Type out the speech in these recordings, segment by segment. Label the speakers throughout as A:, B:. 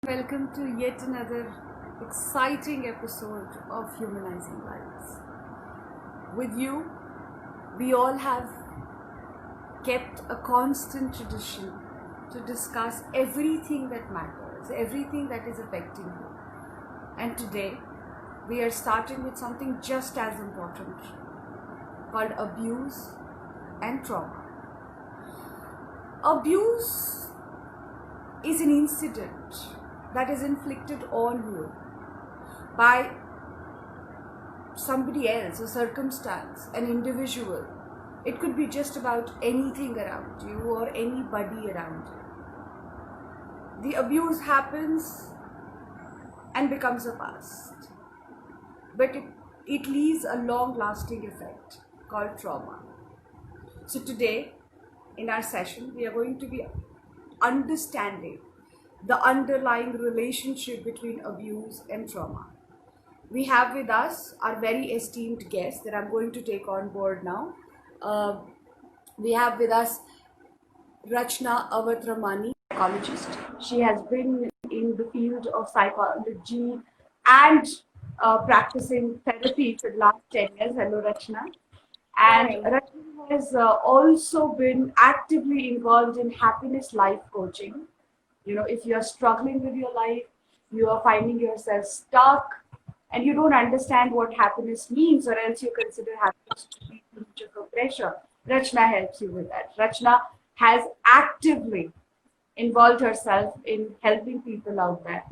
A: Welcome to yet another exciting episode of Humanizing Lives. With you, we all have kept a constant tradition to discuss everything that matters, everything that is affecting you. And today, we are starting with something just as important called abuse and trauma. Abuse is an incident that is inflicted on you by somebody else, a circumstance, an individual. It could be just about anything around you or anybody around you. The abuse happens and becomes a past, but it leaves a long lasting effect called trauma. So today, in our session, we are going to be understanding the underlying relationship between abuse and trauma. We have with us our very esteemed guest that I'm going to take on board now. We have with us Rachna Avatramani, psychologist. She has been in the field of psychology and practicing therapy for the last 10 years. Hello, Rachna. And
B: Hi.
A: Rachna has also been actively involved in happiness life coaching. If you are struggling with your life, you are finding yourself stuck, and you don't understand what happiness means, or else you consider happiness to be too much of a pressure, Rachna helps you with that. Rachna has actively involved herself in helping people out there.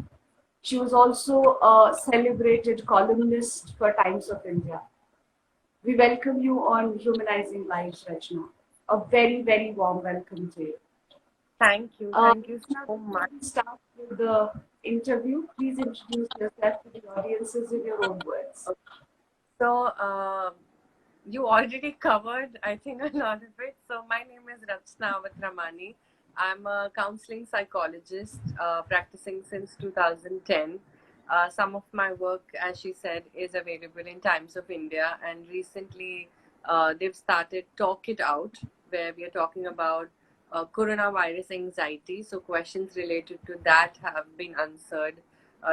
A: She was also a celebrated columnist for Times of India. We welcome you on Humanizing Lives, Rachna. A very, very warm welcome to you.
B: Thank you.
A: Uh,
B: Thank you
A: Now,
B: so
A: before
B: much.
A: we start with the interview, please introduce yourself to the audiences in your own words.
B: So, you already covered, I think, a lot of it. So, my name is Rachna Avatramani. I'm a counseling psychologist practicing since 2010. Some of my work, as she said, is available in Times of India. And recently, they've started Talk It Out, where we are talking about coronavirus anxiety. So, questions related to that have been answered.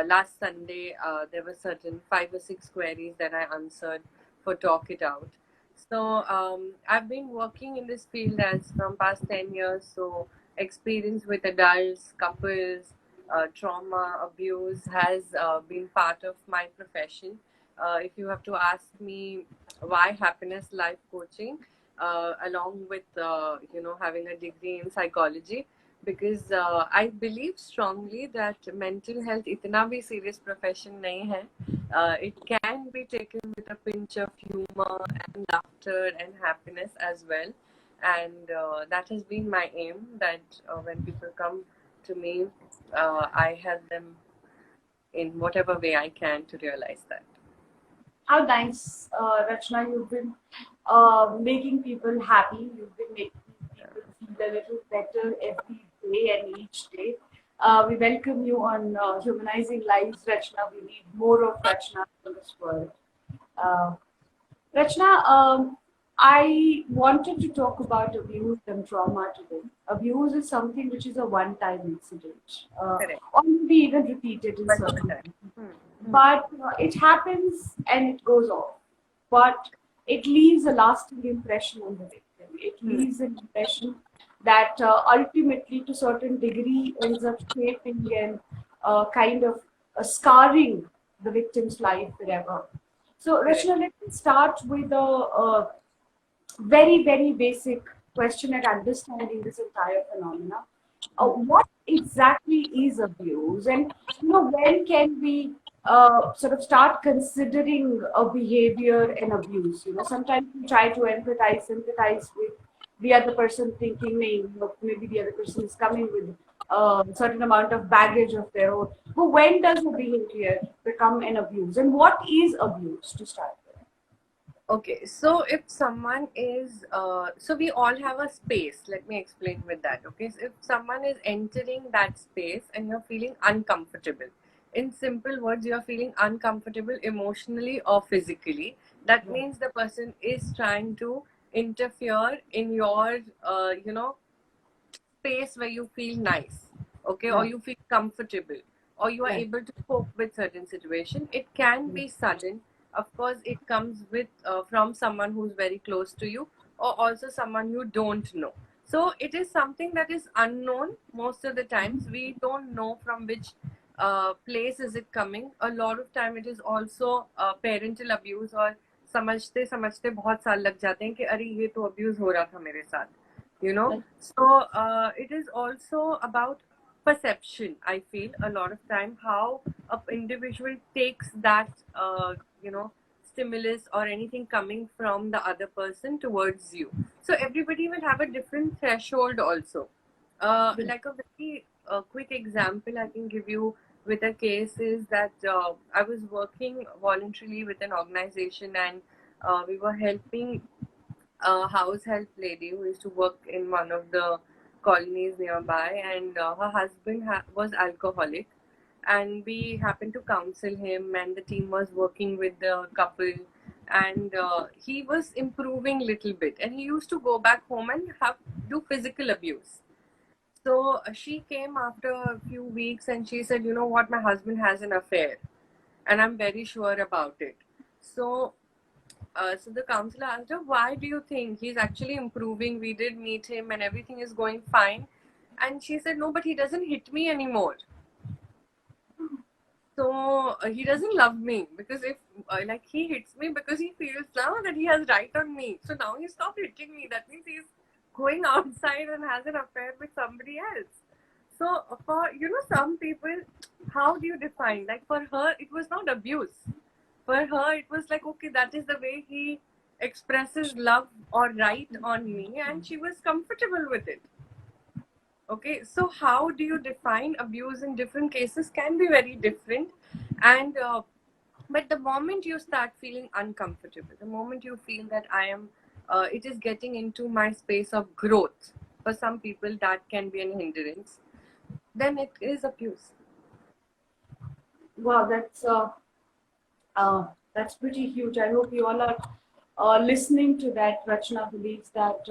B: Last Sunday, there were certain 5 or 6 queries that I answered for Talk It Out. So I've been working in this field as from past 10 years. So experience with adults, couples, trauma, abuse has been part of my profession. If you have to ask me why happiness life coaching, along with having a degree in psychology, because I believe strongly that mental health इतना भी serious profession नहीं है. It can be taken with a pinch of humor and laughter and happiness as well. And that has been my aim, that when people come to me, I help them in whatever way I can to realize that.
A: How nice, Rachna, you've been making people happy. You've been making people feel a little better every day and each day. We welcome you on Humanizing Lives, Rachna. We need more of Rachna in this world. Uh, Rachna, I wanted to talk about abuse and trauma today. Abuse is something which is a one-time incident,
B: Correct.
A: or maybe even repeated in
B: One more
A: certain
B: time.
A: cases.
B: Hmm.
A: But it happens and it goes off. But it leaves a lasting impression on the victim. It
B: Hmm.
A: leaves an impression that ultimately, to certain degree, ends up shaping and kind of scarring the victim's life forever. So,
B: Correct.
A: Rachna, let me start with a very, very basic question at understanding this entire phenomena. What exactly is abuse, and when can we sort of start considering a behavior an abuse? Sometimes we try to empathize, sympathize with the other person, thinking maybe the other person is coming with a certain amount of baggage of their own. But when does a behavior become an abuse, and what is abuse to start with?
B: Okay, so if someone is, so we all have a space. Let me explain with that. Okay, so if someone is entering that space and you're feeling uncomfortable, in simple words, you're feeling uncomfortable emotionally or physically, that
A: Right.
B: means the person is trying to interfere in your, space where you feel nice, okay, or
A: Right.
B: you feel comfortable, or you are
A: Right.
B: able to cope with certain situation. It can be sudden. Of course, it comes with from someone who's very close to you, or also someone you don't know. So it is something that is unknown most of the times. We don't know from which place is it coming. A lot of time it is also parental abuse, or समझते समझते बहुत साल लग जाते हैं कि अरे ये तो abuse हो रहा था मेरे साथ, you know.
A: Right.
B: So it is also about perception. I feel a lot of time how a individual takes that you know, stimulus or anything coming from the other person towards you. So everybody will have a different threshold also. Like a very quick example I can give you with a case is that I was working voluntarily with an organization, and we were helping a house help lady who used to work in one of the colonies nearby, and her husband was alcoholic, and we happened to counsel him, and the team was working with the couple, and he was improving little bit, and he used to go back home and have do physical abuse. So she came after a few weeks and she said, you know what, my husband has an affair, and I'm very sure about it. So so the counselor asked her, why do you think he's actually improving? We did meet him and everything is going fine. And she said, no, but he doesn't hit me anymore. So he doesn't love me, because if like he hits me because he feels now that he has right on me. So now he stopped hitting me. That means he's going outside and has an affair with somebody else. So for, you know, some people, how do you define? Like for her, it was not abuse. For her, it was like, okay, that is the way he expresses love or right on me, and she was comfortable with it. Okay, so how do you define abuse in different cases can be very different, and but the moment you start feeling uncomfortable, the moment you feel that I am, it is getting into my space of growth. For some people, that can be an hindrance. Then it is abuse.
A: Wow, that's pretty huge. I hope you all are listening to that. Rachna believes that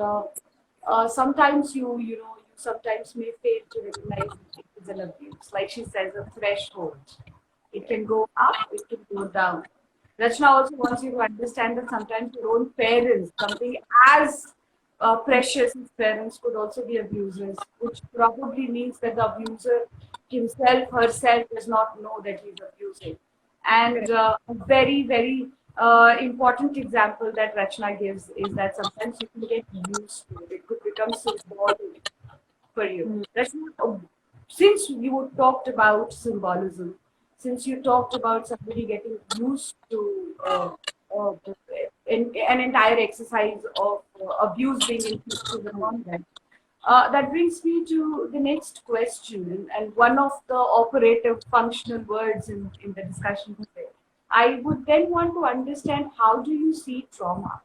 A: sometimes you sometimes may fail to recognize it is an abuse. Like she says, a threshold. It can go up, it can go down. Rachna also wants you to understand that sometimes your own parents, something as precious as parents, could also be abusers, which probably means that the abuser himself, herself, does not know that he's abusing. And a very, very important example that Rachna gives is that sometimes you can get used to it. It could become symbolic for you. Rachna, since you talked about symbolism, since you talked about somebody getting used to an entire exercise of abuse being inflicted upon them, that brings me to the next question, and one of the operative functional words in the discussion today. I would then want to understand, how do you see trauma?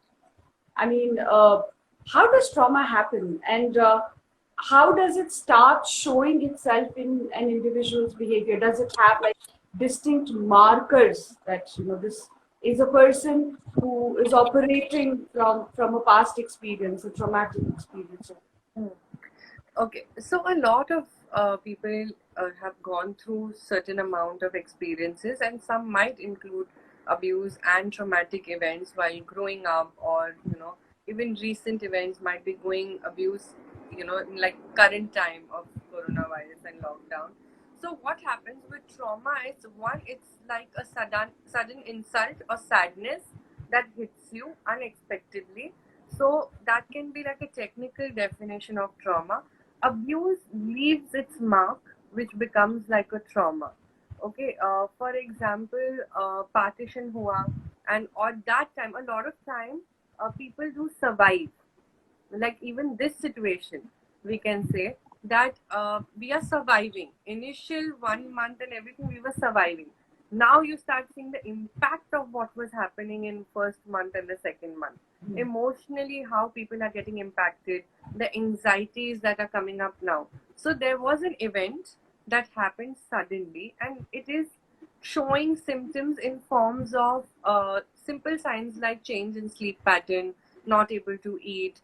A: I mean, how does trauma happen, and how does it start showing itself in an individual's behavior? Does it have like distinct markers that this is a person who is operating from a past experience, a traumatic experience?
B: Okay, so a lot of people have gone through certain amount of experiences, and some might include abuse and traumatic events while growing up, or even recent events might be going abuse, in like current time of coronavirus and lockdown. So what happens with trauma is, one, it's like a sudden insult or sadness that hits you unexpectedly. So that can be like a technical definition of trauma. Abuse leaves its mark, which becomes like a trauma. Okay, for example, partition hua, and at that time, a lot of time, people do survive. Like even this situation, we can say that we are surviving. Initial 1 month and everything, we were surviving. Now you start seeing the impact of what was happening in first month and the second month. Emotionally, how people are getting impacted, the anxieties that are coming up now. So there was an event that happened suddenly, and it is showing symptoms in forms of simple signs like change in sleep pattern, not able to eat,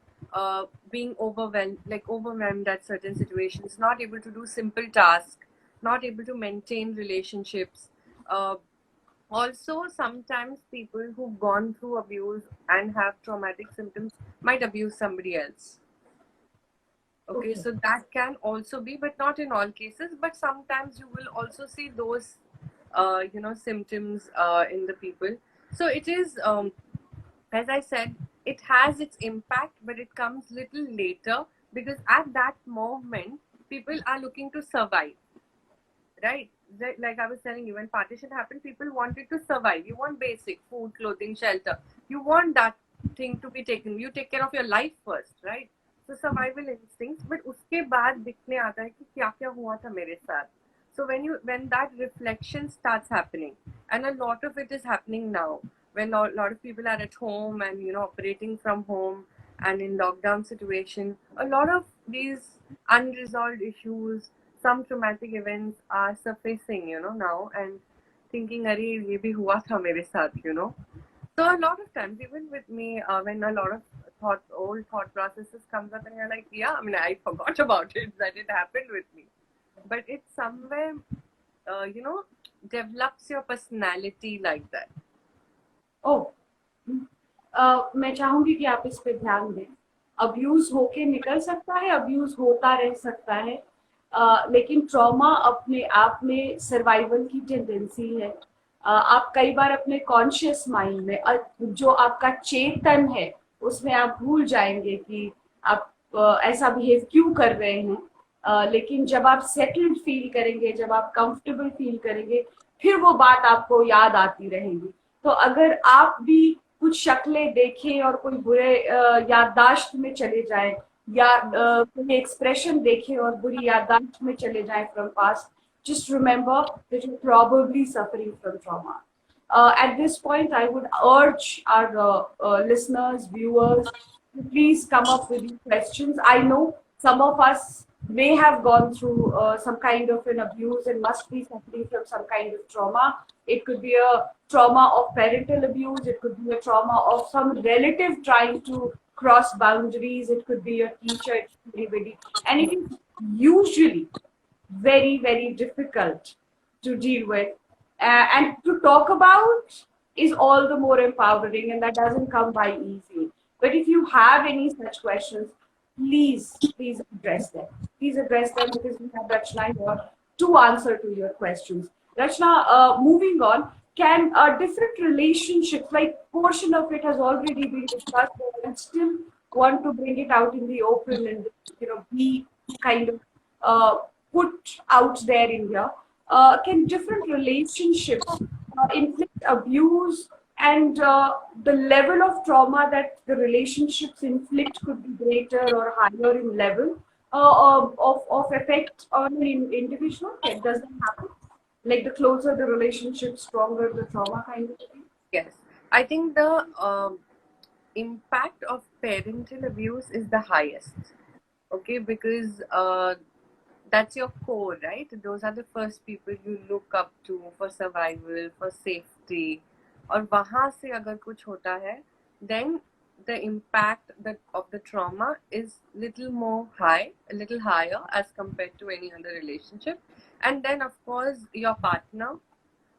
B: being overwhelmed at certain situations, not able to do simple tasks. not able to maintain relationships. Also, sometimes people who've gone through abuse and have traumatic symptoms might abuse somebody else. Okay, so that can also be, but not in all cases. But sometimes you will also see those, symptoms in the people. So it is, as I said, it has its impact, but it comes little later because at that moment, people are looking to survive, right? Like I was telling you, when partition happened, people wanted to survive. You want basic food, clothing, shelter. You want that thing to be taken. You take care of your life first, right? So survival instincts. But उसके बाद दिखने आता है कि क्या क्या हुआ था मेरे साथ. So when that reflection starts happening, and a lot of it is happening now, when a lot of people are at home and operating from home and in lockdown situation, a lot of these unresolved issues, some traumatic events are surfacing, now, and thinking, "अरे ये भी हुआ था मेरे साथ." So a lot of times, even with me, when a lot of old thought processes comes up, and you're like, "Yeah, I mean, I forgot about it that it happened with me," but it somewhere, develops your personality like that.
A: ओह, मैं चाहूंगी कि आप इस पे ध्यान दें. Abuse होके निकल सकता है, अब्यूज होता रह सकता है, लेकिन ट्रॉमा अपने आप में सर्वाइवल की टेंडेंसी है. आप कई बार अपने कॉन्शियस माइंड में जो आपका चेतन है उसमें आप भूल जाएंगे कि आप ऐसा बिहेव क्यों कर रहे हैं. लेकिन जब आप सेटल्ड फील करेंगे, जब आप कंफर्टेबल फील करेंगे, फिर वो बात आपको याद आती रहेगी. तो अगर आप भी कुछ शक्लें देखें और कोई बुरे याददाश्त में चले जाएं, या कोई एक्सप्रेशन देखें और बुरी याददाश्त में चले जाएं from past, just remember that you're probably suffering from trauma. At this point, I would urge our listeners, viewers, to please come up with these questions. I know some of us may have gone through some kind of an abuse and must be suffering from some kind of trauma. It could be a trauma of parental abuse, it could be a trauma of some relative trying to cross boundaries, it could be a teacher, it could be anybody. And it is usually very, very difficult to deal with. And to talk about is all the more empowering, and that doesn't come by easy. But if you have any such questions, please address them. Please address them, because we have Rachna here to answer to your questions. Rachna, moving on, can different relationships, like portion of it has already been discussed, but I still want to bring it out in the open and be kind of put out there in here. Can different relationships inflict abuse, and the level of trauma that the relationships inflict could be greater or higher in level of effect on an individual? Does that happen? Like the closer the relationship, stronger the trauma kind of thing?
B: Yes, I think the impact of parental abuse is the highest. Okay, because that's your core, right? Those are the first people you look up to for survival, for safety. और वहाँ से अगर कुछ होता है, then the impact of the trauma is little more high, a little higher as compared to any other relationship. And then of course your partner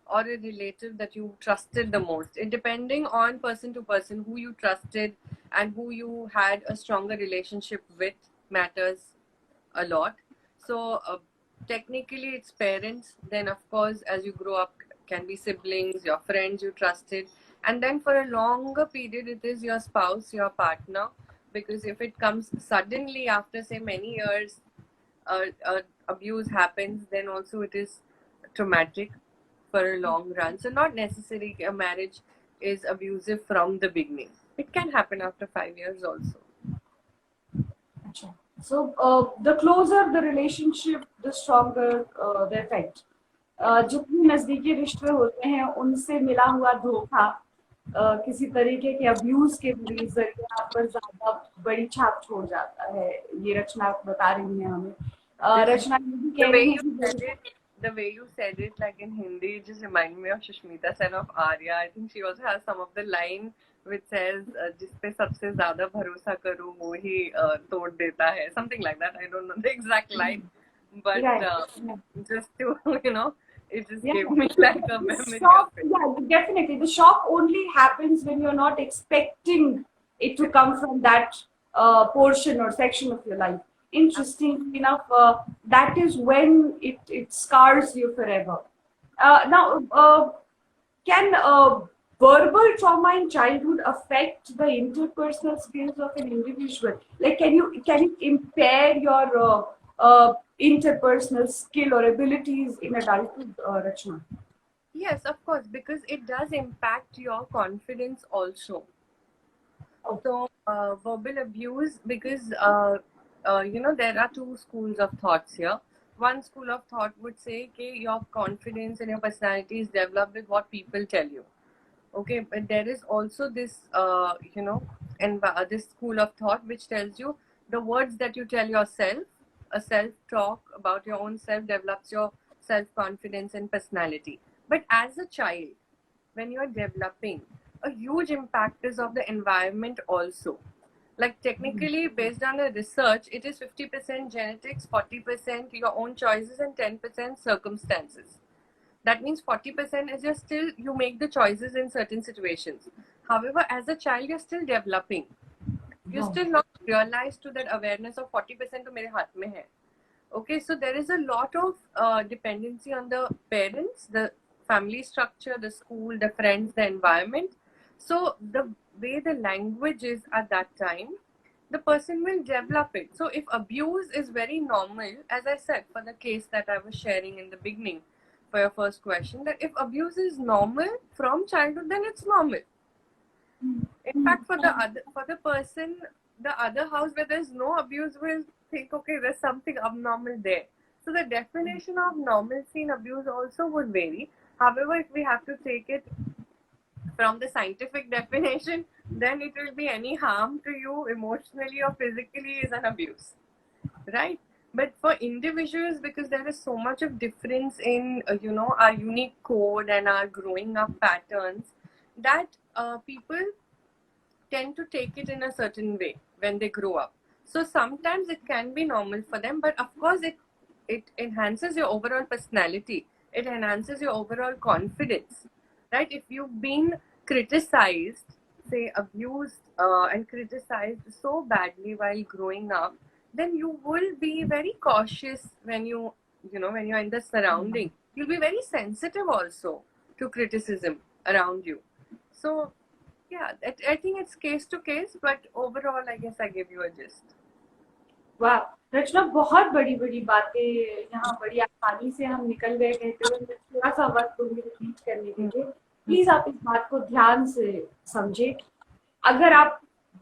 B: or a relative that you trusted the most. It depending on person to person who you trusted and who you had a stronger relationship with matters a lot. So technically it's parents, then of course as you grow up can be siblings, your friends you trusted, and then for a longer period it is your spouse, your partner, because if it comes suddenly after say many years, abuse happens, then also it is traumatic for a long run. So not necessarily a marriage is abusive from the beginning. It can happen after 5 years also.
A: So the closer the relationship, the stronger the effect. जितने नजदीकी रिश्ते होते हैं उनसे मिला हुआ धोखा किसी तरीके के अब्यूज के जरिए यहाँ पर ज्यादा बड़ी छाप छोड़ जाता है. ये रचना बता रही है हमें. रचना ये भी कह रही है.
B: The way you said it, like in Hindi, it just reminded me of Sushmita Sen of Arya. I think she also has some of the line which says, "जिस पे सबसे ज़्यादा भरोसा करूँ वो ही तोड़ देता है." Something like that. I don't know the exact line, but
A: Right.
B: just to it just
A: Yeah.
B: gave me like a
A: The
B: memory of
A: shock,
B: it.
A: yeah, definitely. The shock only happens when you're not expecting it to come from that portion or section of your life. Interesting enough, that is when it scars you forever. Now, can verbal trauma in childhood affect the interpersonal skills of an individual? Like, can it impair your interpersonal skill or abilities in adulthood, Rachna?
B: Yes, of course, because it does impact your confidence also.
A: Oh,
B: So, verbal abuse, because there are two schools of thoughts here. One school of thought would say, okay, your confidence and your personality is developed with what people tell you. Okay, but there is also this, and this school of thought which tells you the words that you tell yourself, a self talk about your own self develops your self confidence and personality. But as a child, when you're developing, a huge impact is of the environment also. Like technically, based on the research, it is 50% genetics, 40% your own choices, and 10% circumstances. That means 40% is just still you make the choices in certain situations. However, as a child, you're still developing. You
A: wow.
B: still not realized to that awareness of 40% to मेरे हाथ में है. Okay, so there is a lot of dependency on the parents, the family structure, the school, the friends, the environment. So the way the language is at that time, the person will develop it. So if abuse is very normal, as I said for the case that I was sharing in the beginning for your first question, that if abuse is normal from childhood, then it's normal. In fact, for the person, the other house where there's no abuse will think, okay, there's something abnormal there. So the definition of normalcy in abuse also would vary. However, if we have to take it from the scientific definition, then it will be any harm to you emotionally or physically is an abuse, right? But for individuals, because there is so much of difference in our unique code and our growing up patterns, that people tend to take it in a certain way when they grow up. So sometimes it can be normal for them, but of course it enhances your overall personality. It enhances your overall confidence, right? If you've been criticized, say abused and criticized so badly while growing up, then you will be very cautious when when you're in the surrounding. You'll be very sensitive also to criticism around you. So yeah, I think it's case to case, but overall, I guess I give you a gist.
A: वाह, रचना, बहुत बड़ी बड़ी बातें यहाँ बड़ी आसानी से हम निकल गए कहते हुए. मैं थोड़ा सा वक्त दूंगी रिपीट करने के लिए. प्लीज आप इस बात को ध्यान से समझे. अगर आप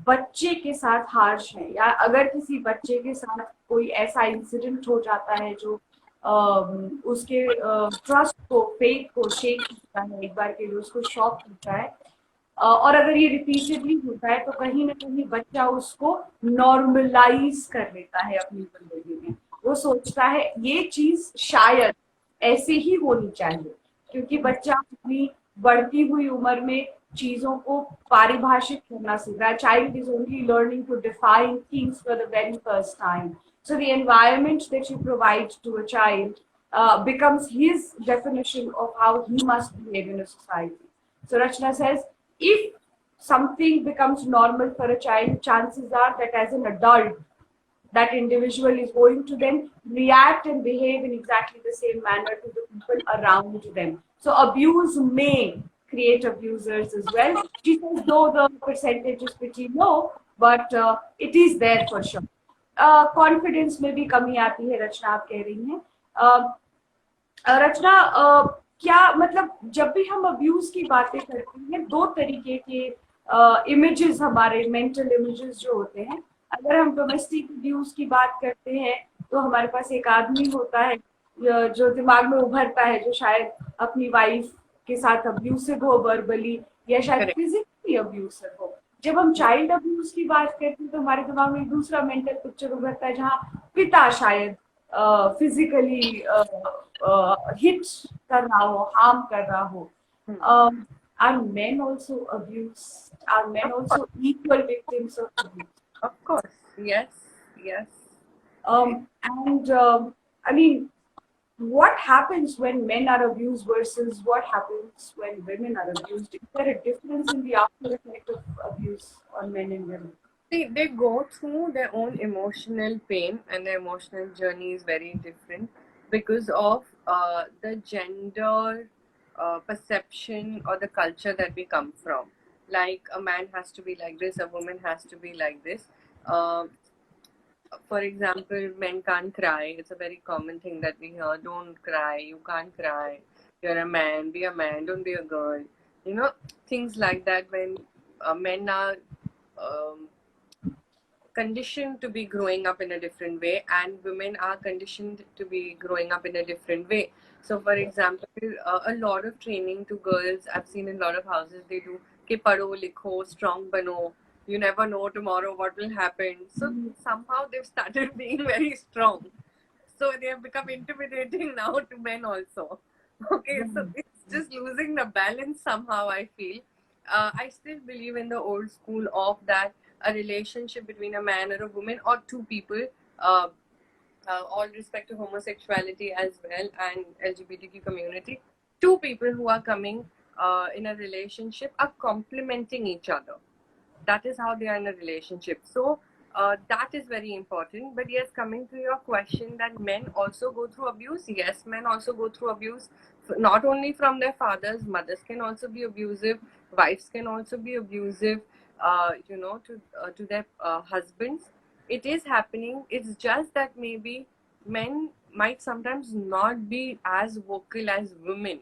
A: बच्चे के साथ हार्श हैं या अगर किसी बच्चे के साथ कोई ऐसा इंसिडेंट हो जाता है जो उसके ट्रस्ट को, फेथ को शेक करता है, एक बार के लिए उसको शॉक करता है, और अगर ये रिपीटेडली होता है तो कहीं ना कहीं बच्चा उसको नॉर्मलाइज कर लेता है अपनी जिंदगी में. वो सोचता है ये चीज शायद ऐसे ही होनी चाहिए, क्योंकि बच्चा अपनी बढ़ती हुई उम्र में चीजों को पारिभाषित करना सीख रहा है. Child is only learning to define things for the very first time. So the environment that you provide to a child becomes his definition of how he must behave in a society. So Rachna says, if something becomes normal for a child, chances are that as an adult, that individual is going to then react and behave in exactly the same manner to the people around them. So abuse may create abusers as well. She says, though the percentage is pretty low, but it is there for sure. Confidence में भी कमी आती है, रचना आप कह रही हैं. रचना, क्या मतलब जब भी हम अब्यूज की बातें करते हैं, दो तरीके के इमेजेस, हमारे मेंटल इमेजेस जो होते हैं. अगर हम डोमेस्टिक अब्यूज की बात करते हैं तो हमारे पास एक आदमी होता है जो दिमाग में उभरता है, जो शायद अपनी वाइफ के साथ अब्यूसिव हो वर्बली, या शायद फिजिकली अब्यूसिव हो. जब हम चाइल्ड अब्यूज की बात करते हैं तो हमारे दिमाग में एक दूसरा मेंटल पिक्चर उभरता है, जहाँ पिता शायद फिजिकली हिट कर रहा हो, हार्म कर रहा हो. Are men also abused? Are men also equal victims of abuse?
B: Of course, yes, yes.
A: And I mean, what happens when men are abused versus what happens when women are abused? Is there a difference in the after effect of abuse on men and women?
B: They go through their own emotional pain, and their emotional journey is very different because of the gender perception or the culture that we come from. Like a man has to be like this, a woman has to be like this. Uh, for example, men can't cry. It's a very common thing that we hear. Don't cry. You can't cry. You're a man. Be a man. Don't be a girl. You know, things like that. When men are um, conditioned to be growing up in a different way, and women are conditioned to be growing up in a different way. So for example, a lot of training to girls I've seen in a lot of houses, they do ke padho likho strong bano, you never know tomorrow what will happen. So somehow they've started being very strong, so they have become intimidating now to men also. Okay, so it's just losing the balance somehow, I feel. I still believe in the old school of that a relationship between a man or a woman or two people, uh, all respect to homosexuality as well and LGBTQ community, two people who are coming in a relationship are complementing each other. That is how they are in a relationship. So that is very important. But yes, coming to your question that men also go through abuse, yes, men also go through abuse, not only from their fathers, mothers can also be abusive, wives can also be abusive, to their husbands. It is happening. It's just that maybe men might sometimes not be as vocal as women,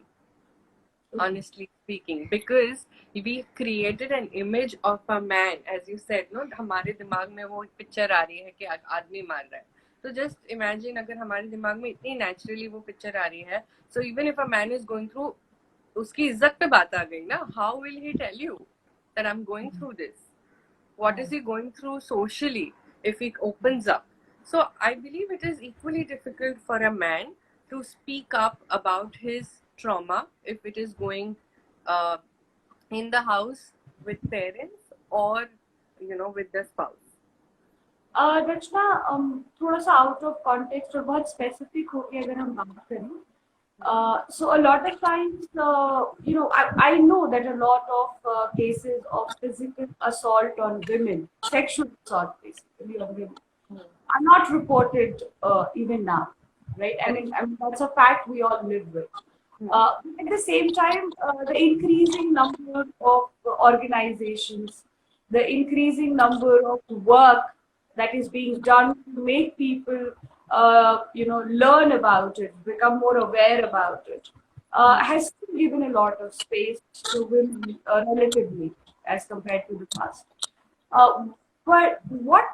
B: honestly speaking, because we created an image of a man, as you said, no, हमारे दिमाग में वो picture आ रही है कि आदमी मार रहा है. So just imagine अगर हमारे दिमाग में इतनी naturally वो पिक्चर आ रही है, so even if a man is going through, उसकी इज्जत पे बात आ गई ना, how will he tell you that I'm going through this? What is he going through socially if he opens up? So I believe it is equally difficult for a man to speak up about his trauma if it is going uh, in the house with parents or with the spouse.
A: रचना, थोड़ा सा out of context और बहुत specific होके अगर हम बात करें, so a lot of times, I know that a lot of cases of physical assault on women, sexual assault basically on women, are not reported even now, right? I mean that's a fact we all live with. At the same time, the increasing number of organizations, the increasing number of work that is being done to make people, learn about it, become more aware about it, has still given a lot of space to women relatively as compared to the past. But what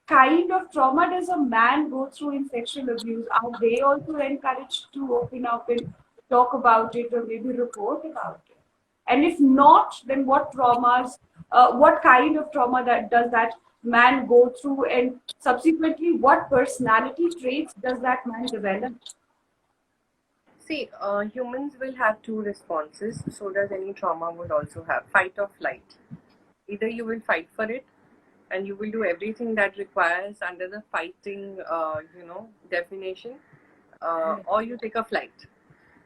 A: kind of trauma does a man go through in sexual abuse? Are they also encouraged to open up and talk about it or maybe report about it? And if not, then what traumas, what kind of trauma that does that man go through, and subsequently, what personality traits does that man develop?
B: See, humans will have two responses. So does any trauma would also have fight or flight. Either you will fight for it and you will do everything that requires under the fighting, definition, or you take a flight.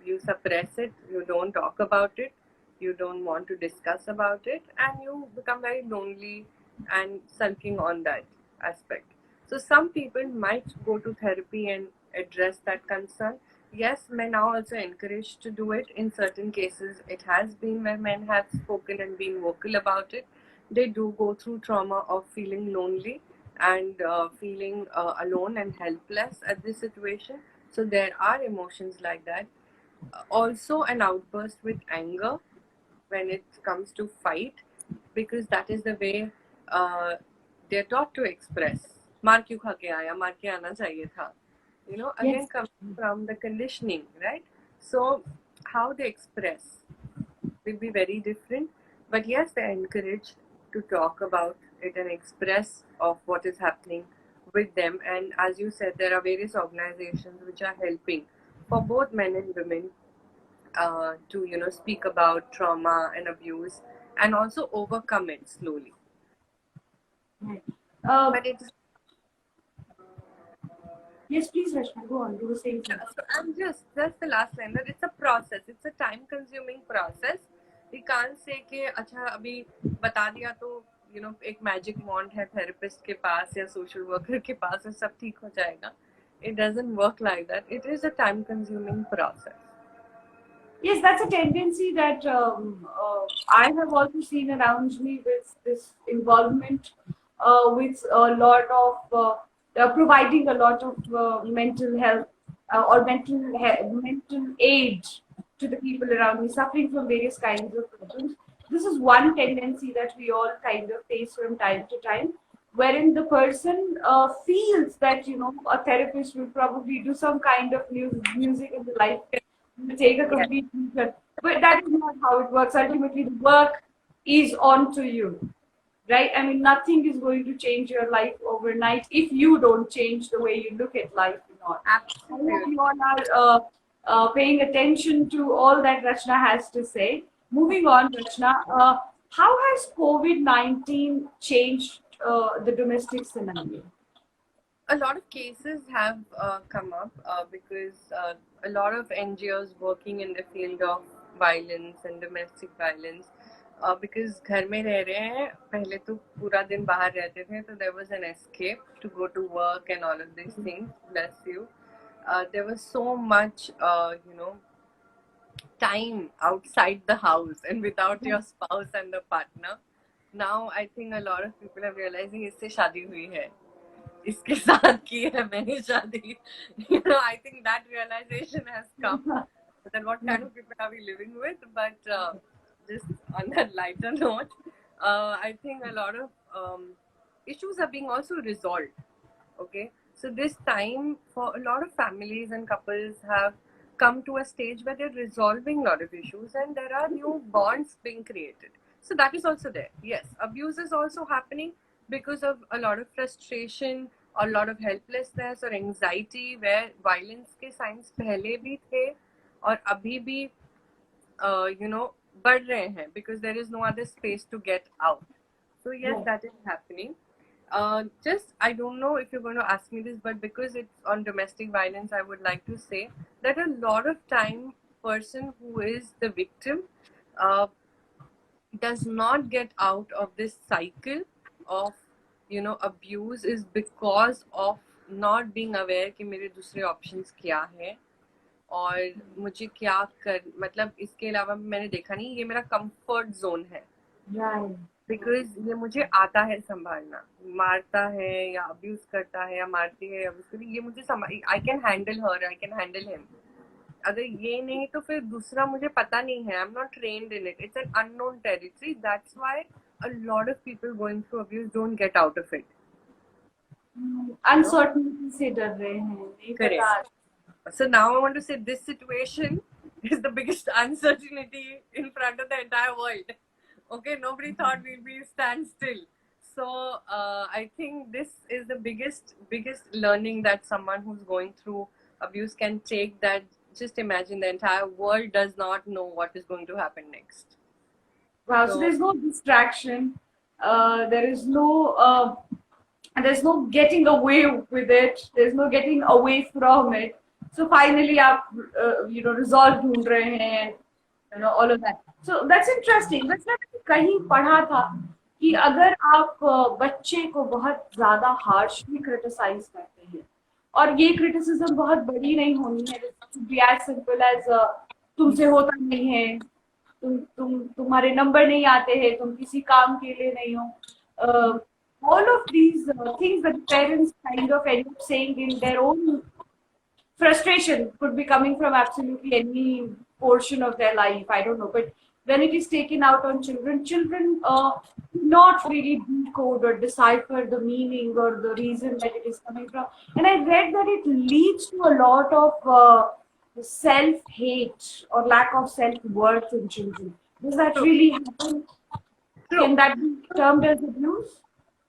B: You suppress it, you don't talk about it, you don't want to discuss about it, and you become very lonely and sulking on that aspect. So some people might go to therapy and address that concern. Yes, men are also encouraged to do it. In certain cases, it has been where men have spoken and been vocal about it. They do go through trauma of feeling lonely and feeling alone and helpless at this situation. So there are emotions like that. Also an outburst with anger when it comes to fight, because that is the way they're taught to express. मार क्यों खा के आया, मार के आना चाहिए था. Again,
A: Yes.
B: comes from the conditioning, right? So how they express will be very different. But yes, they're encouraged to talk about it and express of what is happening with them. And as you said, there are various organizations which are helping for both men and women to speak about trauma and abuse and also overcome it slowly.
A: Uh,
B: But it's
A: Yes, please, Rachna, go on. You were saying
B: Yeah,
A: something.
B: so I'm just the last line that it's a process. It's a time consuming process. We can't say कि अच्छा अभी बता दिया तो एक magic wand है therapist के पास या सोशल वर्कर के पास और सब ठीक हो जाएगा. It doesn't work like that. It is a time consuming process.
A: Yes, that's a tendency that I have also seen around me with this involvement with a lot of providing a lot of mental health mental aid to the people around me suffering from various kinds of problems. This is one tendency that we all kind of face from time to time, wherein the person feels that a therapist will probably do some kind of music in the life, take a
B: Yes.
A: complete future. But that is not how it works. Ultimately, the work is on to you, right? I mean, nothing is going to change your life overnight if you don't change the way you look at life or not. I hope
B: Absolutely.
A: you all are paying attention to all that Rachna has to say. Moving on, Rachna, how has COVID-19 changed the domestic scenario?
B: A lot of cases have come up because a lot of NGOs working in the field of violence and domestic violence because घर में रह रहे हैं पहले तो पूरा दिन बाहर रहते थे तो there was an escape to go to work and all of these things. Bless you. There was so much time outside the house and without your spouse and the partner. Now I think a lot of people are realizing इससे शादी हुई है. इसके साथ की है मैंने शादी. I think that realization has come that what kind of people are we living with. But just on that lighter note, I think a lot of issues are being also resolved. Okay, so this time for a lot of families and couples have come to a stage where they're resolving a lot of issues and there are new bonds being created. So that is also there. Yes, abuse is also happening because of a lot of frustration or a lot of helplessness or anxiety where violence के signs पहले भी थे और अभी भी बढ़ रहे हैं because there is no other space to get out. So yes, that is happening. Just I don't know if you're going to ask me this, but because it's on domestic violence, I would like to say that a lot of time person who is the victim uh, does not get out of this cycle of abuse is because of not being aware कि मेरे दूसरे options क्या हैं और मुझे क्या कर मतलब इसके अलावा मैंने देखा नहीं ये मेरा comfort zone है.
A: Right.
B: बिकॉज ये मुझे आता है संभालना. मारता है या अब्यूज करता है या मारती है या ये मुझे I can handle her I can handle him. अगर ये नहीं तो फिर दूसरा मुझे पता नहीं है. I am not trained in it. It's an unknown territory. That's why a lot of people going through abuse don't get out of it.
A: Uncertainty से डर रहे हैं नहीं पता.
B: Correct. So now I want to say this situation is the biggest uncertainty in front of the entire world. Okay, nobody thought we'd be stand still. So I think this is the biggest learning that someone who's going through abuse can take. That just imagine the entire world does not know what is going to happen next.
A: Wow, so there's no distraction. There is no there's no getting away with it. There's no getting away from it. So finally, आप resolve ढूंढ रहे हैं, all of that. So that's interesting. वैसे मैंने कहीं पढ़ा था कि अगर आप बच्चे को बहुत ज्यादा हार्शली क्रिटिसाइज करते हैं और ये क्रिटिसिज्म बहुत बड़ी नहीं होनी है, बी एज सिंपल एज तुमसे होता नहीं है, तुम्हारे नंबर नहीं आते हैं, तुम किसी काम के लिए नहीं हो. All of these things that parents kind of end up saying in their own frustration could be coming from absolutely any portion of their life. I don't know, but when it is taken out on children, children not really decode or decipher the meaning or the reason that it is coming from. And I read that it leads to a lot of self-hate or lack of self-worth in children. Does that really happen? Can that be termed as abuse?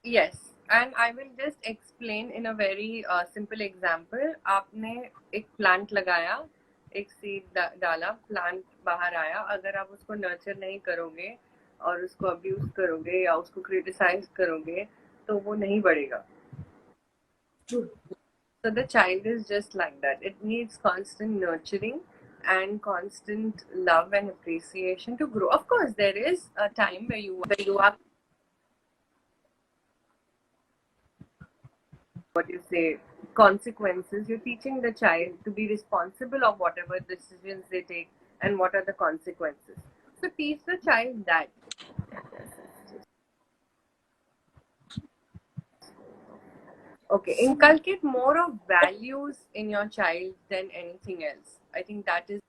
B: Yes, and I will just explain in a very simple example. आपने एक plant लगाया, एक seed डाला, plant बाहर आया. अगर आप उसको nurture नहीं करोगे और उसको abuse करोगे या उसको criticize करोगे, तो वो नहीं बढ़ेगा.
A: True.
B: So the child is just like that. It needs constant nurturing and constant love and appreciation to grow. Of course, there is a time where you are, what you say, consequences. You're teaching the child to be responsible of whatever decisions they take and what are the consequences. So teach the child that. Okay, inculcate more of values in your child than anything else. I think that is.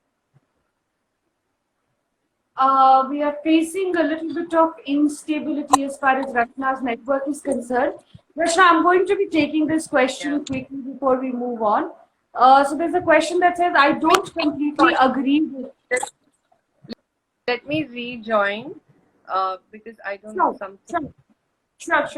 A: We are facing a little bit of instability as far as Rachna's network is concerned. Rachna, I'm going to be taking this question quickly before we move on. So there's a question that says, I don't completely agree with...
B: Let me rejoin because I don't know something.
A: Sure.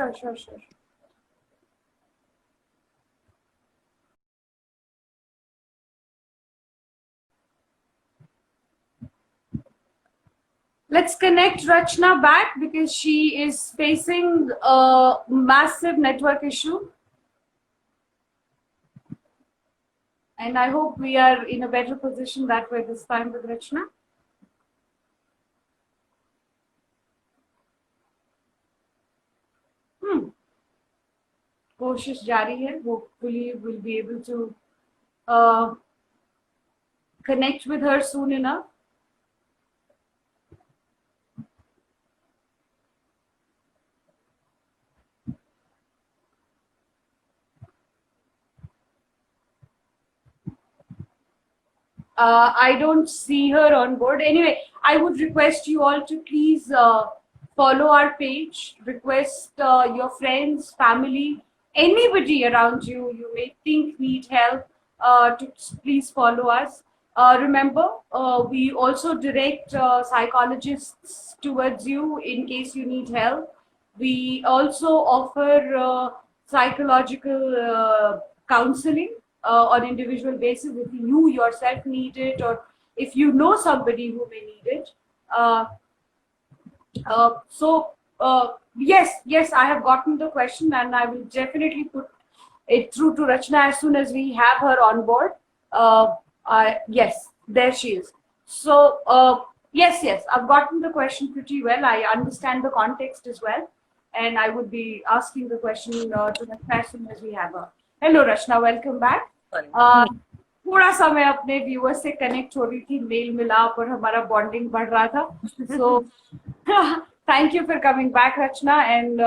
A: Let's connect Rachna back because she is facing a massive network issue. And I hope we are in a better position that way this time with Rachna. कोशिश जारी है. Hopefully we'll be able to connect with her soon enough. I don't see her on board. Anyway, I would request you all to please follow our page. Request your friends, family, anybody around you you may think need help to please follow us. Remember, we also direct psychologists towards you in case you need help. We also offer psychological counseling on individual basis if you yourself need it or if you know somebody who may need it. Yes, I have gotten the question and I will definitely put it through to Rachna as soon as we have her on board. Yes, there she is. So yes, I've gotten the question pretty well. I understand the context as well, and I would be asking the question to Rachna as soon as we have her. Hello Rachna, welcome back. थोड़ा सा मैं अपने viewers से connect हो रही थी, mail मिलाप और हमारा बॉन्डिंग बढ़ रहा था. So thank you for coming back, Rachna. And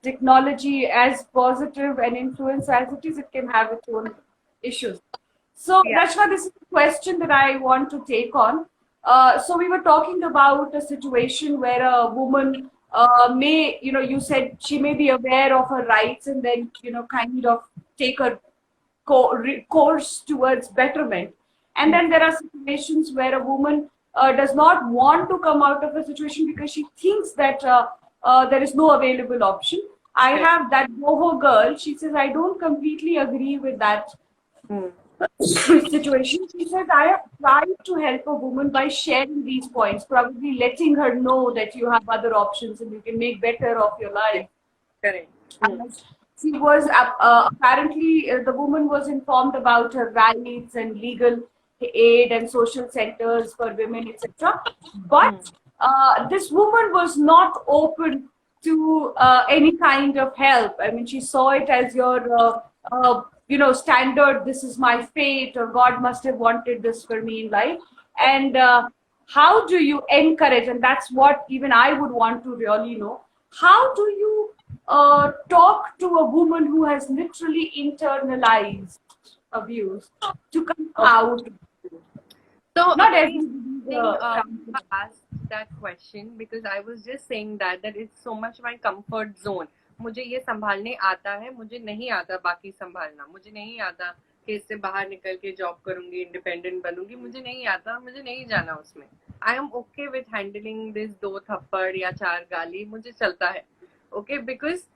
A: technology, as positive an influence as it is, it can have its own issues. So Rachna, this is a question that I want to take on. So we were talking about a situation where a woman may, you said she may be aware of her rights and then, kind of take a course towards betterment. And then there are situations where a woman does not want to come out of a situation because she thinks that there is no available option. I have that boho girl. She says, I don't completely agree with that situation. She says, I have tried to help a woman by sharing these points, probably letting her know that you have other options and you can make better of your life.
B: Correct.
A: She was apparently the woman was informed about her rights and legal aid and social centers for women, etc. But this woman was not open to any kind of help. I mean, she saw it as your standard. This is my fate, or God must have wanted this for me in life. And how do you encourage? And that's what even I would want to really know. How do you talk to a woman who has literally internalized abuse to come out?
B: So
A: not
B: everybody asked that question because I was just saying that it's so much my comfort zone. मुझे ये संभालने आता है, मुझे नहीं आता बाकी संभालना. मुझे नहीं आता कि इससे बाहर निकल के जॉब करूंगी, इंडिपेंडेंट बनूंगी. मुझे नहीं आता, मुझे नहीं जाना उसमें. I am okay with handling this 2 थप्पड़ या 4 गाली. मुझे चलता है. Okay, because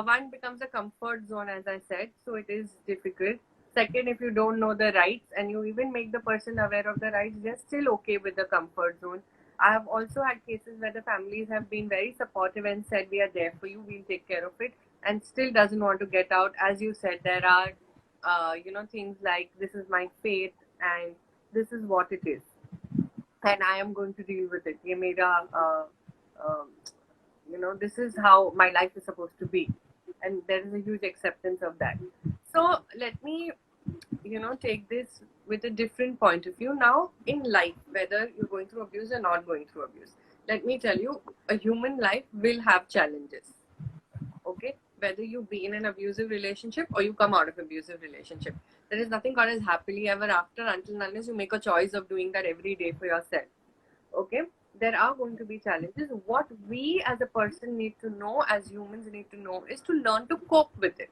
B: one becomes a comfort zone, as I said, so it is difficult. Second, if you don't know the rights and you even make the person aware of the rights, they're still okay with the comfort zone. I have also had cases where the families have been very supportive and said, we are there for you, we'll take care of it, and still doesn't want to get out. As you said, there are things like this is my fate and this is what it is, and I am going to deal with it. ये मेरा this is how my life is supposed to be, and there is a huge acceptance of that. So let me take this with a different point of view now in life, whether you're going through abuse or not going through abuse. Let me tell you, a human life will have challenges. Okay, whether you be in an abusive relationship or you come out of abusive relationship, there is nothing called as happily ever after until and unless you make a choice of doing that every day for yourself. Okay, there are going to be challenges. What we as a person need to know, as humans need to know, is to learn to cope with it.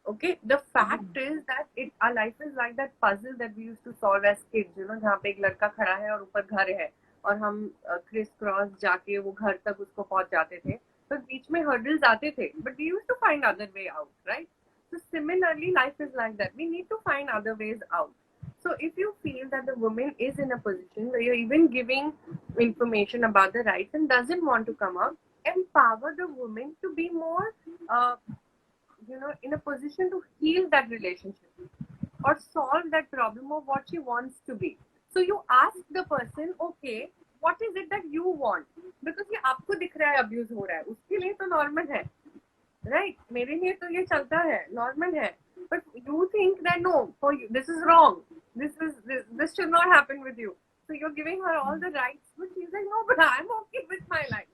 B: Okay, the fact is that our life is like that puzzle that we used to solve as kids, जहाँ पे एक लड़का खड़ा है और ऊपर घर है और हम क्रिस क्रॉस जाके वो घर तक उसको पहुंच जाते थे, तो बीच में hurdles आते थे, but we used to find other way out, right? So similarly, life is like that. We need to find other ways out. So if you feel that the woman is in a position where you're even giving information about the rights and doesn't want to come out, empower the woman to be more in a position to heal that relationship or solve that problem of what she wants to be. So you ask the person, okay, what is it that you want? Because ये आपको दिख रहा है abuse हो रहा है, उसके लिए तो normal है, right? मेरे लिए तो ये चलता है, normal है. But you think that no, for you this is wrong. This should not happen with you. So you're giving her all the rights, but she's like, no, but I'm okay with my life.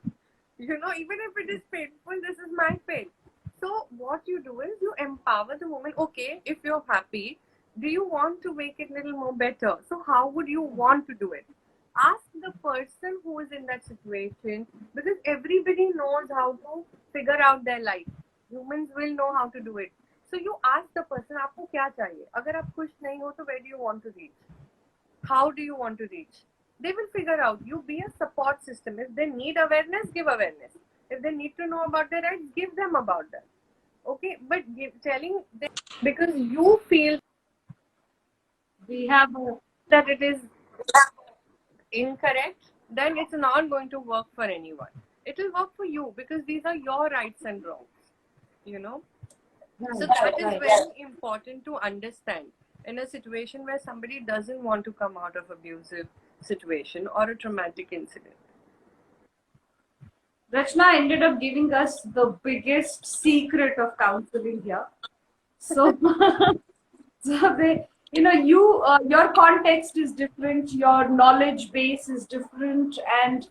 B: Even if it is painful, this is my fate. So what you do is you empower the woman. Okay, if you're happy, do you want to make it a little more better? So how would you want to do it? Ask the person who is in that situation, because everybody knows how to figure out their life. Humans will know how to do it. So you ask the person, आपको क्या चाहिए? अगर आप खुश नहीं हो, तो where do you want to reach? How do you want to reach? They will figure out. You be a support system. If they need awareness, give awareness. If they need to know about their rights, give them about that. Okay, but telling them because you feel
C: We have
B: that it is incorrect, then it's not going to work for anyone. It will work for you because these are your rights and wrongs. So that is very important to understand in a situation where somebody doesn't want to come out of abusive situation or a traumatic incident.
C: Rachna ended up giving us the biggest secret of counseling here. So, your context is different, your knowledge base is different, and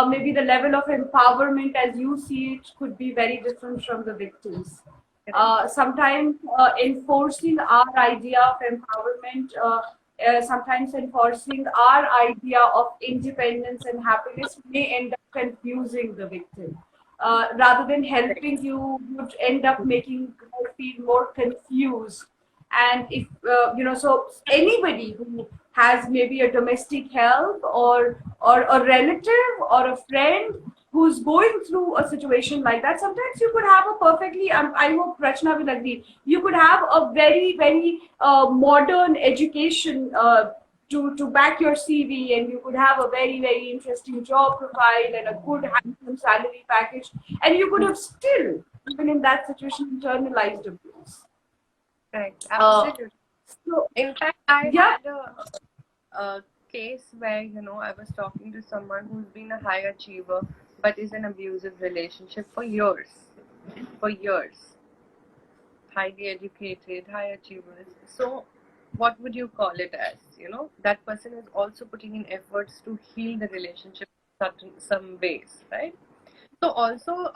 C: maybe the level of empowerment as you see it could be very different from the victims. Sometimes enforcing our idea of empowerment, sometimes enforcing our idea of independence and happiness may end up confusing the victim. Rather than helping you, would end up making her feel more confused. And if so anybody who has maybe a domestic help or a relative or a friend who's going through a situation like that, sometimes you could have a perfectly, I hope Rachna will agree, you could have a very, very modern education to back your CV, and you could have a very, very interesting job profile and a good handsome salary package, and you could have still, even in that situation, internalized abuse.
B: Right, absolutely.
C: So,
B: in fact, I had a case where I was talking to someone who's been a high achiever but is in an abusive relationship for years. Highly educated, high achievers. So what would you call it as? That person is also putting in efforts to heal the relationship in some ways, right? So also,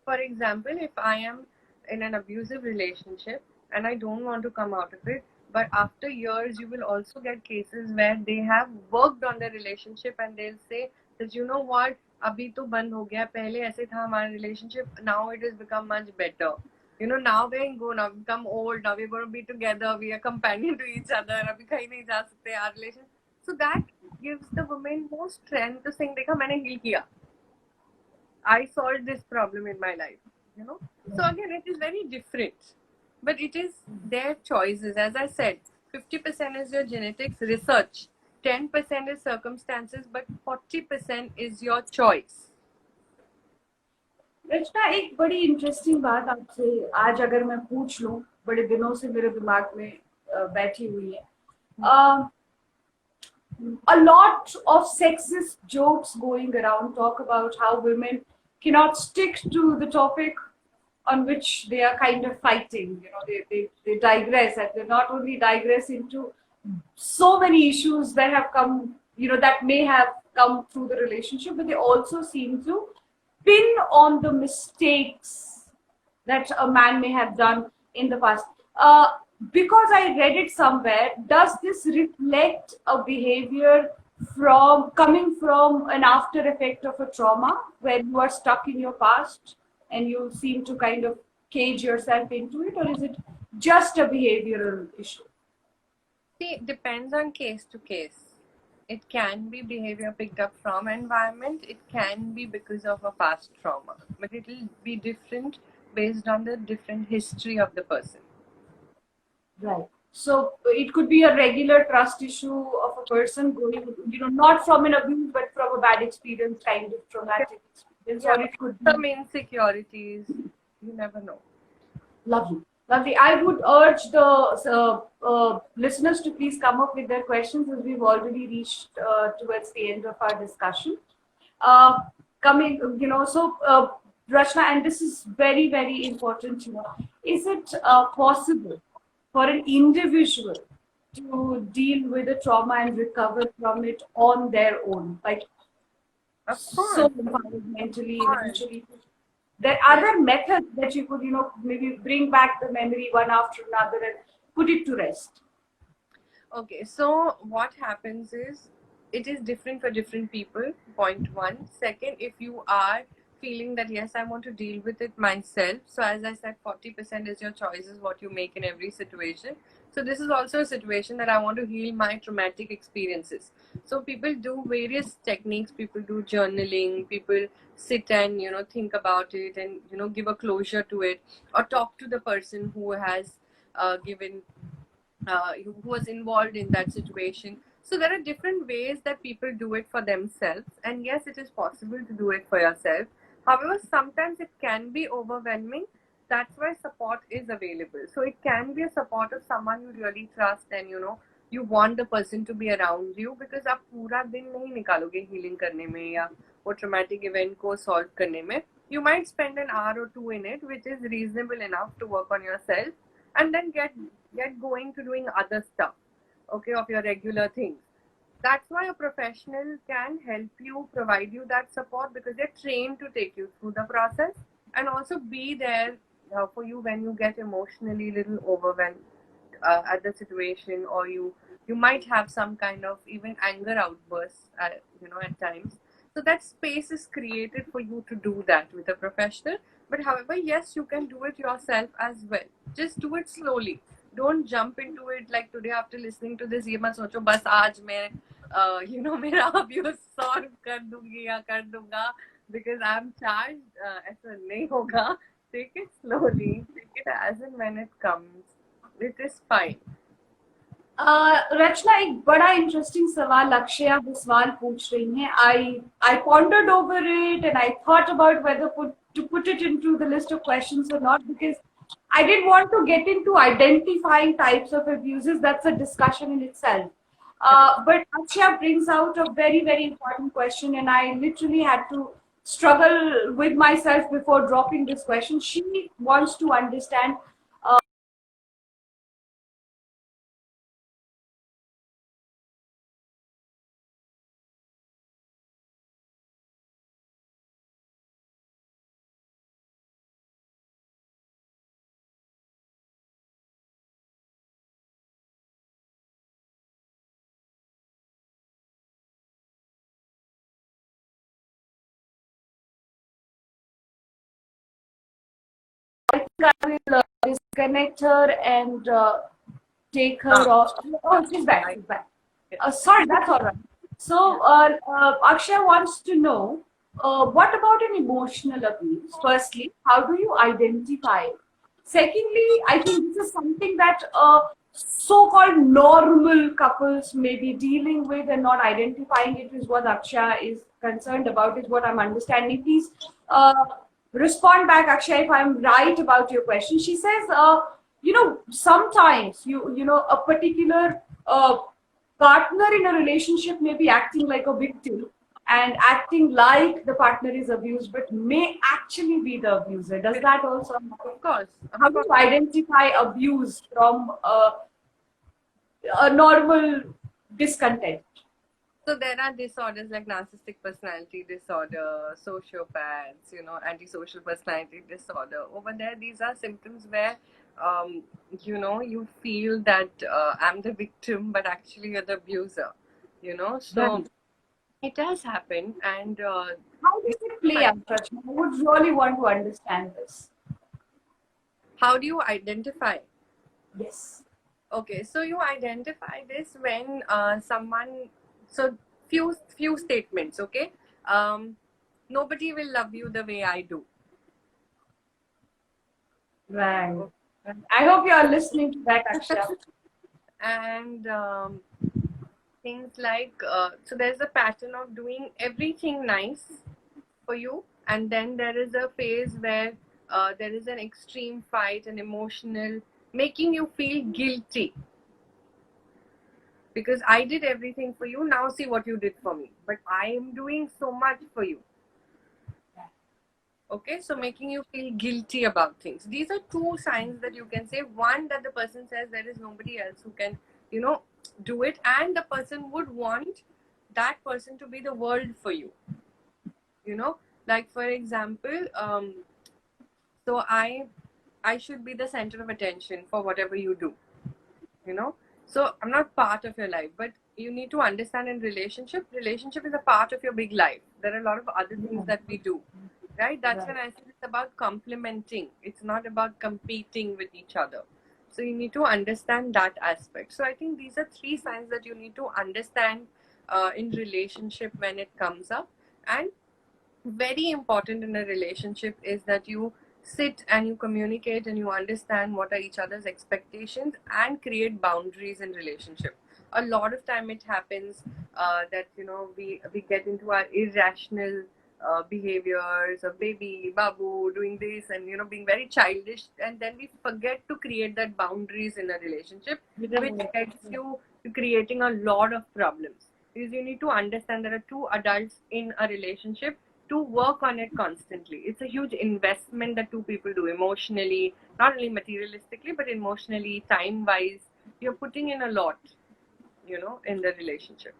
B: for example, if I am in an abusive relationship and I don't want to come out of it, but after years you will also get cases where they have worked on their relationship and they'll say that what, abhi to band ho gaya, pehle aise tha hamara relationship, now it has become much better. Now we're become old, now we're going to be together, we are companion to each other, abhi kahin nahi ja sakte, our relation. So that gives the woman more strength to saying, dekha maine heal kiya, I solved this problem in my life. So again, it is very different, but it is their choices. As I said, 50% is your genetics research, 10% is circumstances, but 40% is your choice.
C: रचना, एक बड़ी interesting बात आपसे आज अगर मैं पूछ लूं बड़े दिनों से मेरे दिमाग में बैठी हुई है. A lot of sexist jokes going around talk about how women cannot stick to the topic on which they are kind of fighting. You know, they digress, and they not only digress into so many issues that have come, you know, that may have come through the relationship, but they also seem to pin on the mistakes that a man may have done in the past. Because I read it somewhere, does this reflect a behavior from coming from an after effect of a trauma where you are stuck in your past and you seem to kind of cage yourself into it, or is it just a behavioral issue?
B: See, it depends on case to case. It can be behavior picked up from environment. It can be because of a past trauma, but it will be different based on the different history of the person.
C: Right. So it could be a regular trust issue of a person going, you know, not from an abuse, but from a bad experience, kind of traumatic experience, or it could be
B: some insecurities. You never know.
C: lovely. Lovely. I would urge the listeners to please come up with their questions, as we've already reached towards the end of our discussion. Coming, you know, so Rachna, and this is very, very important, you know, is it possible for an individual to deal with the trauma and recover from it on their own? Like,
B: Of course.
C: so mentally, eventually. There are other methods that you could, you know, maybe bring back the memory one after another and put it to rest.
B: Okay, so what happens is it is different for different people. Point one. Second, if you are feeling that yes, I want to deal with it myself. So as I said, 40% is your choices what you make in every situation. So this is also a situation that I want to heal my traumatic experiences. So people do various techniques. People do journaling. People sit and, you know, think about it and, you know, give a closure to it, or talk to the person who has given who was involved in that situation. So there are different ways that people do it for themselves, and yes, it is possible to do it for yourself. However, sometimes it can be overwhelming. That's why support is available. So it can be a support of someone you really trust, and you know you want the person to be around you, because आप पूरा दिन नहीं निकालोगे healing करने में या वो traumatic event को solve करने में. You might spend an hour or two in it, which is reasonable enough to work on yourself, and then get going to doing other stuff, okay, of your regular things. That's why a professional can help you, provide you that support, because they're trained to take you through the process and also be there for you when you get emotionally little overwhelmed at the situation, or you might have some kind of even anger outbursts you know, at times. So that space is created for you to do that with a professional. But however, yes, you can do it yourself as well. Just do it slowly. Don't jump into it like today after listening to this. ये मत सोचो बस आज मैं you know मेरा abuse solve कर दूंगी या कर दूंगा because I'm charged. ऐसा नहीं होगा. Take it slowly. Take it as and when it comes. It is fine.
C: रचना, एक बड़ा इंटरेस्टिंग सवाल अक्षया बिस्वाल पूछ रही हैं. I pondered over it and I thought about whether to put it into the list of questions or not, because I didn't want to get into identifying types of abuses. That's a discussion in itself. But Akshaya brings out a very, very important question, and I literally had to struggle with myself before dropping this question. She wants to understand I will disconnect her and take her off. Oh, she's back. She's back. Sorry, that's all right. So, Akshay wants to know, what about an emotional abuse? Firstly, how do you identify it? Secondly, I think this is something that so-called normal couples may be dealing with and not identifying it, is what Akshay is concerned about, is what I'm understanding. Please respond back, Akshay, if I'm right about your question. She says, sometimes a particular partner in a relationship may be acting like a victim and acting like the partner is abused, but may actually be the abuser. Does that also happen?
B: Of course.
C: How do you identify abuse from a normal discontent?
B: So there are disorders like narcissistic personality disorder, sociopaths, antisocial personality disorder. Over there, these are symptoms where, you feel that I'm the victim, but actually you're the abuser. So
C: Right.
B: it does happen, and
C: How does it play out, Rachna? I would really want to understand this.
B: how do you identify?
C: Yes.
B: Okay, so you identify this when someone. So few statements. Okay, nobody will love you the way I do.
C: Right. I hope you are listening to that, Akshay.
B: And things like so there's a pattern of doing everything nice for you, and then there is a phase where there is an extreme fight and emotional, making you feel guilty because I did everything for you, now see what you did for me, but I am doing so much for you. Okay, so making you feel guilty about things. These are two signs that you can say. One, that the person says there is nobody else who can, do it, and the person would want that person to be the world for you. Like for example, so I should be the center of attention for whatever you do. So I'm not part of your life, but you need to understand in relationship is a part of your big life. There are a lot of other things that we do. Right? That's when I said it's about complementing. It's not about competing with each other. So you need to understand that aspect. So I think these are three signs that you need to understand in relationship when it comes up. And very important in a relationship is that you sit and you communicate and you understand what are each other's expectations and create boundaries in relationship. A lot of time it happens that we get into our irrational behaviors of baby babu doing this and being very childish, and then we forget to create that boundaries in a relationship, which gets you to creating a lot of problems, because you need to understand there are two adults in a relationship to work on it constantly. It's a huge investment that two people do emotionally, not only materialistically but emotionally, time wise. You're putting in a lot in the relationship,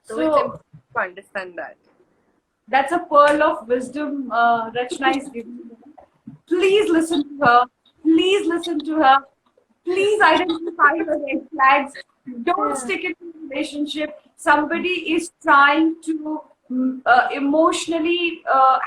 B: so it's important to understand that.
C: That's a pearl of wisdom Rachna is giving. Please listen to her. Please listen to her. Please identify the red flags. Don't stick in a relationship. Somebody is trying to emotionally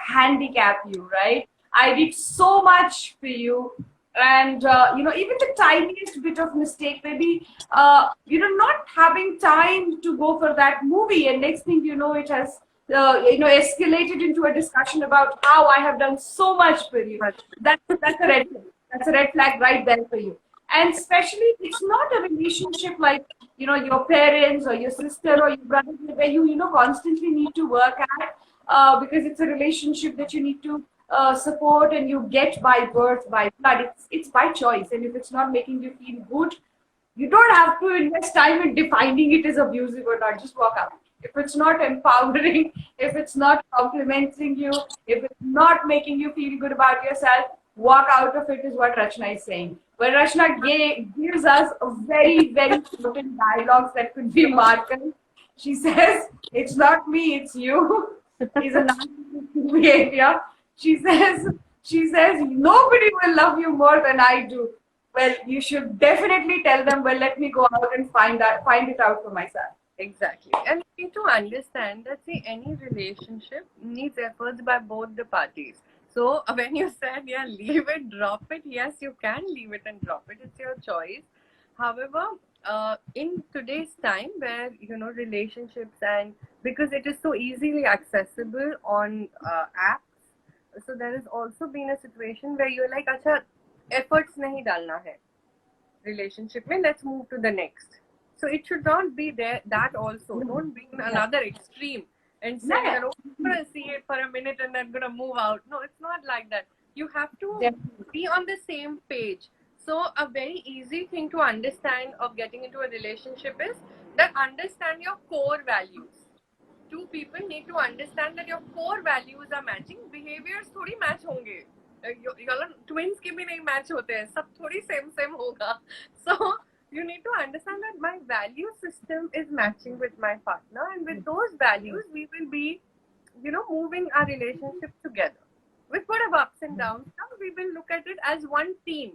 C: handicap you, right? I did so much for you. And even the tiniest bit of mistake, maybe not having time to go for that movie, and next thing you know, it has escalated into a discussion about how I have done so much for you. That's a red flag. That's a red flag right there for you. And especially, it's not a relationship like your parents or your sister or your brother, where you constantly need to work at, because it's a relationship that you need to support and you get by birth, by blood. It's by choice, and if it's not making you feel good, you don't have to invest time in defining it as abusive or not. Just walk out. If it's not empowering, if it's not complimenting you, if it's not making you feel good about yourself, walk out of it, is what Rachna is saying. Well, Rachna gives us a very, very important dialogues that could be markers. She says, it's not me, it's you. Is a narcissistic behavior. She says, nobody will love you more than I do. Well, you should definitely tell them, well, let me go out and find it out for myself.
B: Exactly. And you need to understand that, see, any relationship needs efforts by both the parties. So when you said, yeah, leave it, drop it, yes, you can leave it and drop it. It's your choice. However, in today's time where, relationships, and because it is so easily accessible on apps, so there has also been a situation where you're like, acha, efforts nahi dalna hai relationship mein, let's move to the next. So it should not be there. That also, don't be in another extreme and say that, oh, I'm gonna see it for a minute and then gonna move out. No, it's not like that. You have to be on the same page. So a very easy thing to understand of getting into a relationship is that understand your core values. Two people need to understand that your core values are matching. Behaviors थोड़ी match होंगे. Twins के भी नहीं match होते हैं. सब थोड़ी same होगा. So you need to understand that my value system is matching with my partner, and with those values we will be, moving our relationship together. With what of ups and downs, now we will look at it as one team.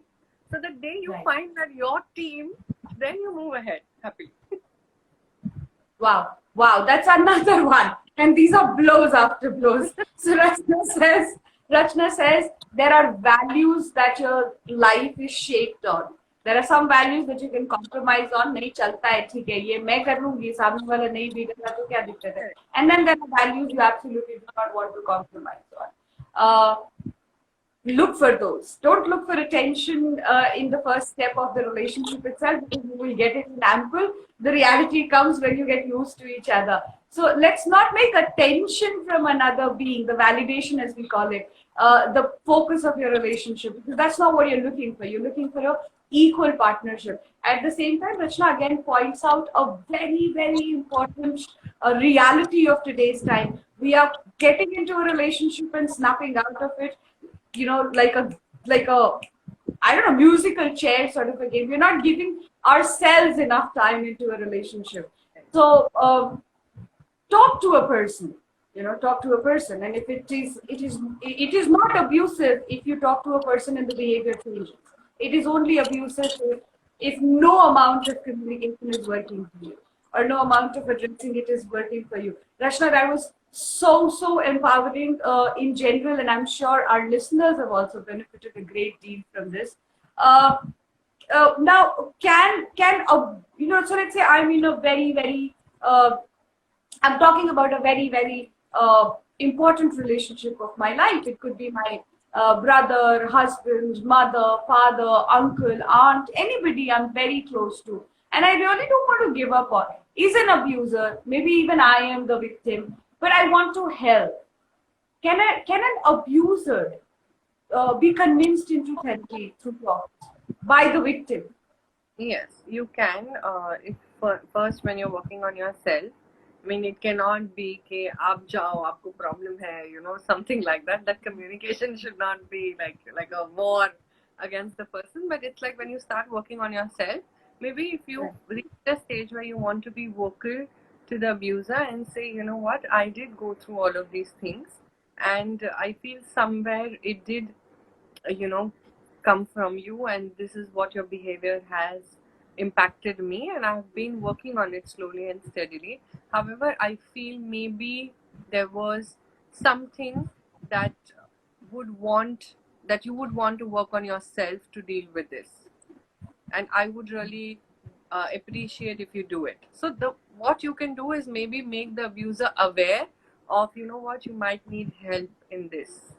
B: So the day you find that your team, then you move ahead happily.
C: Wow, that's another one. And these are blows after blows. So Rachna says there are values that your life is shaped on. There are some values that you can compromise on. नहीं चलता है, ठीक है, ये मैं कर लूंगी, सामने वाला नहीं भी करता तो क्या दिक्कत है? And then there are values you absolutely do not want to compromise on. Look for those. Don't look for attention in the first step of the relationship itself, because you will get it in ample. The reality comes when you get used to each other. So let's not make attention from another being, the validation as we call it, the focus of your relationship, because that's not what you're looking for. You're looking for a equal partnership. At the same time, Rachna again points out a very, very important reality of today's time. We are getting into a relationship and snapping out of it, like a I don't know, musical chair sort of a game. We're not giving ourselves enough time into a relationship. So talk to a person, talk to a person. And if it is not abusive if you talk to a person and the behavior changes. It is only abusive if no amount of communication is working for you, or no amount of addressing it is working for you. Rachna, that was so empowering in general, and I'm sure our listeners have also benefited a great deal from this. Now, so let's say I'm in a very I'm talking about a very important relationship of my life. It could be my brother, husband, mother, father, uncle, aunt, anybody I'm very close to, and I really don't want to give up on. Is an abuser, maybe even I am the victim, but I want to help. Can an abuser be convinced into therapy through talks by the victim?
B: Yes, you can. If first when you're working on yourself, I mean, it cannot be कि आप जाओ, आपको problem है, something like that. That communication should not be like a war against the person. But it's like when you start working on yourself, maybe if you reach a stage where you want to be vocal to the abuser and say, you know what, I did go through all of these things, and I feel somewhere it did, come from you, and this is what your behavior has impacted me, and I've been working on it slowly and steadily. However, I feel maybe there was something that you would want to work on yourself to deal with this, and I would really appreciate if you do it. So what you can do is maybe make the abuser aware of, what, you might need help in this.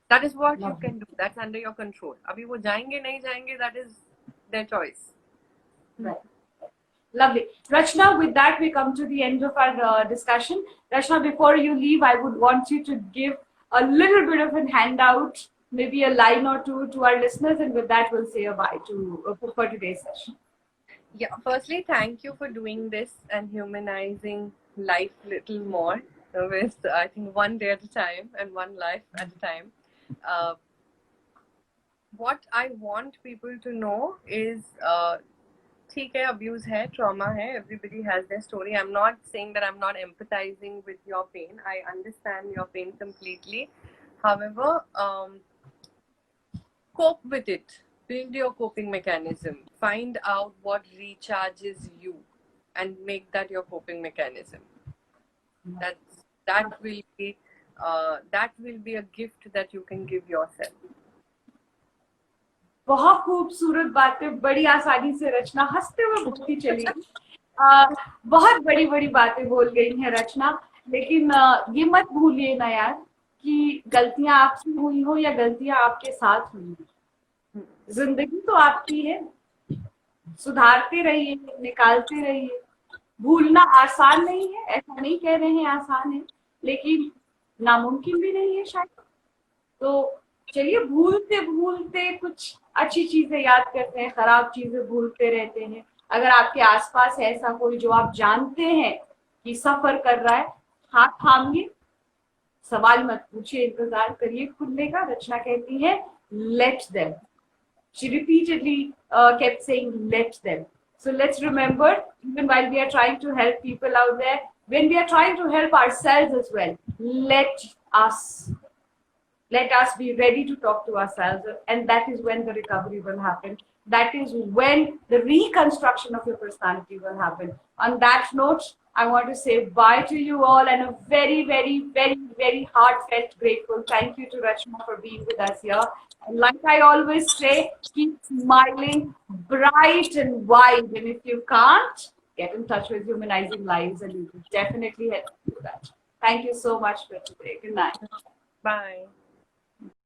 B: That is what you can do. That's under your control. Abhi wo jayenge nahi jayenge, that is their choice.
C: Right. Lovely. Rachna, with that we come to the end of our discussion. Rachna, before you leave, I would want you to give a little bit of a handout, maybe a line or two to our listeners, and with that we'll say a bye for today's session.
B: Yeah, firstly, thank you for doing this and humanizing life a little more with, I think, one day at a time and one life at a time. What I want people to know is, ठीक है, abuse है, trauma है, everybody has their story. I'm not saying that I'm not empathizing with your pain. I understand your pain completely. However, cope with it. Build your coping mechanism. Find out what recharges you and make that your coping mechanism. That will be a gift that you can give yourself.
C: बहुत खूबसूरत बातें बड़ी आसानी से रचना हंसते हुए बोलती चली, बहुत बड़ी बातें बोल गई हैं रचना, लेकिन ये मत भूलिए ना यार कि गलतियां आपसे हुई हो या गलतियां आपके साथ हुई हो, जिंदगी तो आपकी है, सुधारते रहिए, निकालते रहिए. भूलना आसान नहीं है, ऐसा नहीं कह रहे हैं आसान है, लेकिन नामुमकिन भी नहीं है शायद. तो चलिए भूलते भूलते कुछ अच्छी चीजें याद करते हैं, खराब चीजें भूलते रहते हैं। अगर आपके आसपास है ऐसा कोई जो आप जानते हैं कि सफर कर रहा है, हाथ थामिए, सवाल मत पूछिए, इंतजार करिए खुलने का। रचना कहती है let them. She repeatedly kept saying let them. So let's remember, even while we are trying to help people out there, when we are trying to help ourselves as well, let us let us be ready to talk to ourselves, and that is when the recovery will happen. That is when the reconstruction of your personality will happen. On that note, I want to say bye to you all, and a very, very, very, very heartfelt grateful thank you to Rachna for being with us here. And like I always say, keep smiling bright and wide, and if you can't, get in touch with Humanizing Lives, and we will definitely help you do that. Thank you so much for today. Good night.
B: Bye.